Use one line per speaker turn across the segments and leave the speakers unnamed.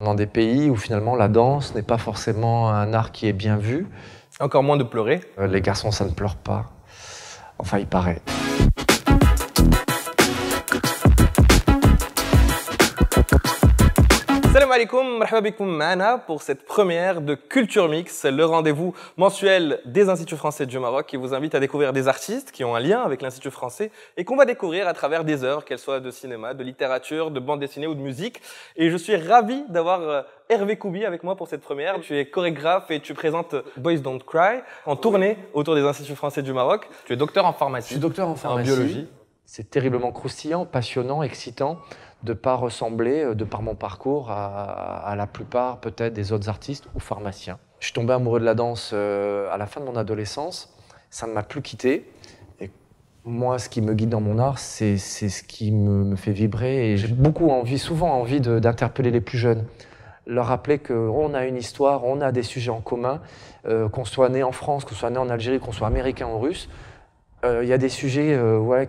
Dans des pays où finalement la danse n'est pas forcément un art qui est bien vu.
Encore moins de pleurer.
Les garçons, ça ne pleure pas. Enfin, il paraît.
Salam alaikum, marhaba bikoum ma'ana pour cette première de Culture Mix, le rendez-vous mensuel des Instituts français du Maroc qui vous invite à découvrir des artistes qui ont un lien avec l'Institut français et qu'on va découvrir à travers des œuvres, qu'elles soient de cinéma, de littérature, de bande dessinée ou de musique. Et je suis ravi d'avoir Hervé Koubi avec moi pour cette première. Tu es chorégraphe et tu présentes Boys Don't Cry en tournée autour des Instituts français du Maroc. Tu es docteur en pharmacie.
Je suis docteur en pharmacie.
En biologie.
C'est terriblement croustillant, passionnant, excitant de ne pas ressembler, de par mon parcours, à la plupart peut-être des autres artistes ou pharmaciens. Je suis tombé amoureux de la danse à la fin de mon adolescence. Ça ne m'a plus quitté. Et moi, ce qui me guide dans mon art, c'est ce qui me fait vibrer. Et j'ai souvent envie d'interpeller les plus jeunes. Leur rappeler qu'on a une histoire, on a des sujets en commun, qu'on soit né en France, qu'on soit né en Algérie, qu'on soit américain ou russe. Il y a des sujets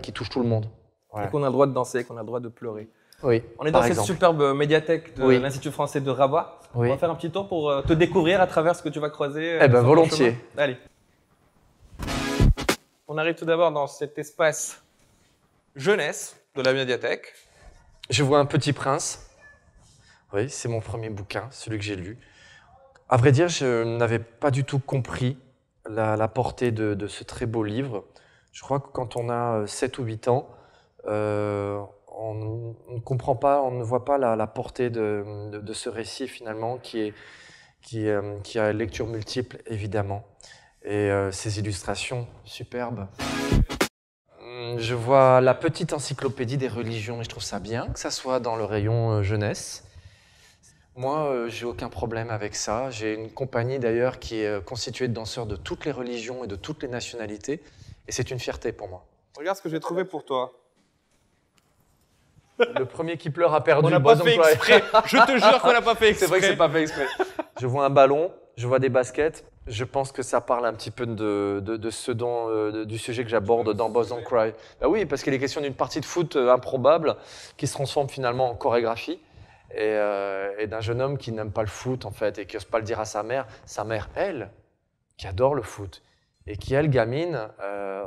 qui touchent tout le monde.
Et qu'on a le droit de danser, qu'on a le droit de pleurer.
Oui,
on est dans cette superbe médiathèque de l'Institut français de Rabat.
Oui.
On va faire un petit tour pour te découvrir à travers ce que tu vas croiser.
Eh bien, volontiers.
Allez. On arrive tout d'abord dans cet espace jeunesse de la médiathèque.
Je vois un Petit Prince. Oui, c'est mon premier bouquin, celui que j'ai lu. À vrai dire, je n'avais pas du tout compris la portée de ce très beau livre. Je crois que quand on a 7 ou 8 ans, on ne comprend pas, on ne voit pas la portée de ce récit finalement qui a lecture multiple évidemment et ces illustrations superbes. Je vois la petite encyclopédie des religions et je trouve ça bien que ça soit dans le rayon jeunesse. Moi, j'ai aucun problème avec ça. J'ai une compagnie d'ailleurs qui est constituée de danseurs de toutes les religions et de toutes les nationalités et c'est une fierté pour moi.
Regarde ce que j'ai trouvé pour toi.
Le premier qui pleure a perdu.
On n'a pas fait exprès. Je te jure qu'on n'a pas fait exprès.
C'est vrai que c'est pas fait exprès. Je vois un ballon, je vois des baskets. Je pense que ça parle un petit peu du sujet que j'aborde dans Boys Don't Cry. Ben oui, parce qu'il est question d'une partie de foot improbable qui se transforme finalement en chorégraphie et d'un jeune homme qui n'aime pas le foot en fait et qui n'ose pas le dire à sa mère. Sa mère, elle, qui adore le foot et qui, elle, gamine,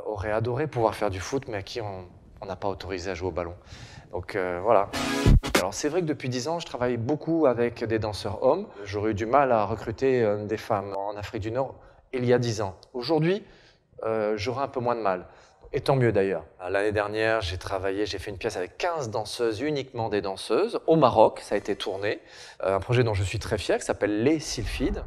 aurait adoré pouvoir faire du foot, mais à qui on n'a pas autorisé à jouer au ballon. Donc voilà. Alors c'est vrai que depuis 10 ans, je travaille beaucoup avec des danseurs hommes. J'aurais eu du mal à recruter des femmes en Afrique du Nord il y a 10 ans. Aujourd'hui, j'aurai un peu moins de mal. Et tant mieux d'ailleurs. L'année dernière, j'ai fait une pièce avec 15 danseuses, uniquement des danseuses, au Maroc. Ça a été tourné. Un projet dont je suis très fier, qui s'appelle Les Sylphides.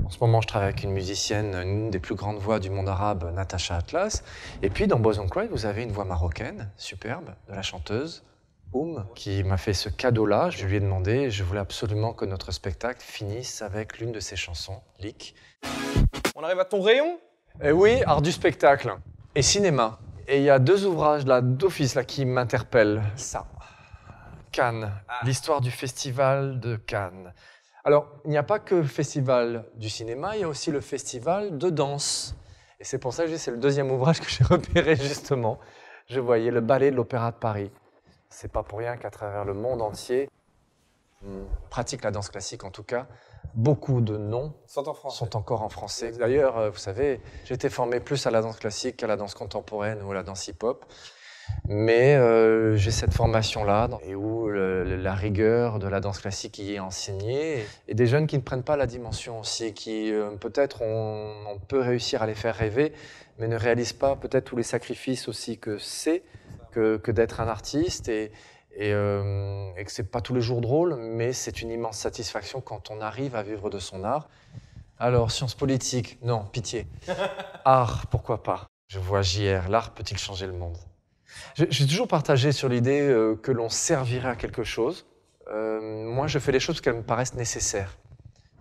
En ce moment, je travaille avec une musicienne, une des plus grandes voix du monde arabe, Natacha Atlas. Et puis, dans Boys Don't Cry, vous avez une voix marocaine, superbe, de la chanteuse, qui m'a fait ce cadeau-là. Je lui ai demandé, je voulais absolument que notre spectacle finisse avec l'une de ses chansons, Lick.
On arrive à ton rayon ?
Eh oui, art du spectacle et cinéma. Et il y a 2 ouvrages là, d'office là, qui m'interpellent. Ça, Cannes, l'histoire du festival de Cannes. Alors, il n'y a pas que le festival du cinéma, il y a aussi le festival de danse. Et c'est pour ça que c'est le 2e ouvrage que j'ai repéré justement. Je voyais le ballet de l'Opéra de Paris. C'est pas pour rien qu'à travers le monde entier, on pratique la danse classique en tout cas. Beaucoup de noms sont encore en français. D'ailleurs, vous savez, j'ai été formé plus à la danse classique qu'à la danse contemporaine ou à la danse hip-hop. Mais j'ai cette formation-là et où la rigueur de la danse classique y est enseignée et des jeunes qui ne prennent pas la dimension aussi, qui peut-être on peut réussir à les faire rêver, mais ne réalisent pas peut-être tous les sacrifices aussi que c'est que d'être un artiste et que c'est pas tous les jours drôle, mais c'est une immense satisfaction quand on arrive à vivre de son art. Alors, sciences politiques, non, pitié. Art, pourquoi pas? Je vois JR, l'art peut-il changer le monde? J'ai toujours partagé sur l'idée que l'on servirait à quelque chose. Moi, je fais les choses parce qu'elles me paraissent nécessaires.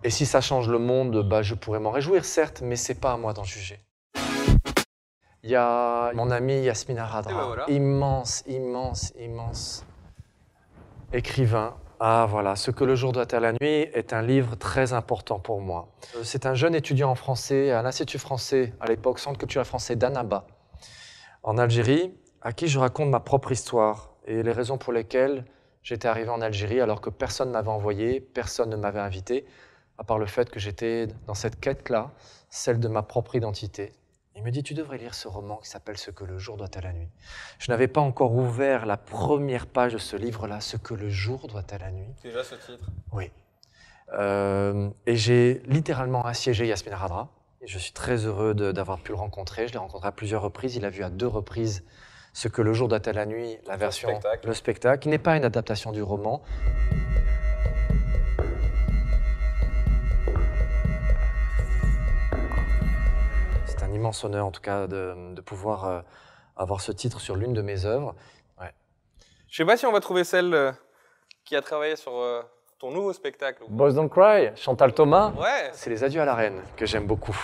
Et si ça change le monde, je pourrais m'en réjouir, certes, mais c'est pas à moi d'en juger. Il y a mon ami Yasmina Radra,
voilà.
immense écrivain. Ah voilà, Ce que le jour doit à la nuit est un livre très important pour moi. C'est un jeune étudiant en français à l'Institut français, à l'époque, Centre culturel français d'Annaba, en Algérie, à qui je raconte ma propre histoire et les raisons pour lesquelles j'étais arrivé en Algérie alors que personne ne m'avait envoyé, personne ne m'avait invité, à part le fait que j'étais dans cette quête-là, celle de ma propre identité. Il me dit, tu devrais lire ce roman qui s'appelle « Ce que le jour doit à la nuit ». Je n'avais pas encore ouvert la première page de ce livre-là, « Ce que le jour doit à la nuit ».
C'est déjà ce titre.
Oui. Et j'ai littéralement assiégé Yasmine Radra. Et je suis très heureux d'avoir pu le rencontrer. Je l'ai rencontré à plusieurs reprises. Il a vu à 2 reprises Ce que le jour doit à la nuit, la version, le spectacle, qui n'est pas une adaptation du roman. C'est un immense honneur, en tout cas, de pouvoir avoir ce titre sur l'une de mes œuvres. Ouais.
Je sais pas si on va trouver celle qui a travaillé sur ton nouveau spectacle.
Boys Don't Cry, Chantal Thomas.
Ouais.
C'est Les Adieux à la Reine que j'aime beaucoup.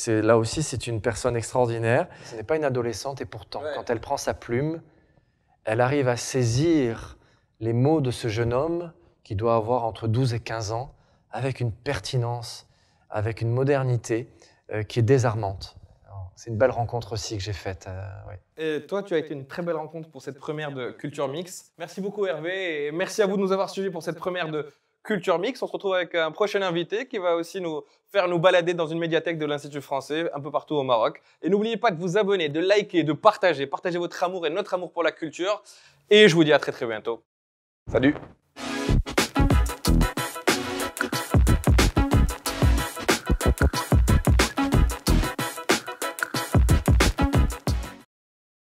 Là aussi, c'est une personne extraordinaire. Ce n'est pas une adolescente et pourtant, quand elle prend sa plume, elle arrive à saisir les mots de ce jeune homme qui doit avoir entre 12 et 15 ans avec une pertinence, avec une modernité qui est désarmante. C'est une belle rencontre aussi que j'ai faite. Ouais.
Et toi, tu as été une très belle rencontre pour cette première de Culture Mix. Merci beaucoup Hervé et merci à vous de nous avoir suivis pour cette première de Culture Mix. On se retrouve avec un prochain invité qui va aussi nous faire nous balader dans une médiathèque de l'Institut français un peu partout au Maroc. Et n'oubliez pas de vous abonner, de liker, de partager. Partagez votre amour et notre amour pour la culture. Et je vous dis à très très bientôt.
Salut!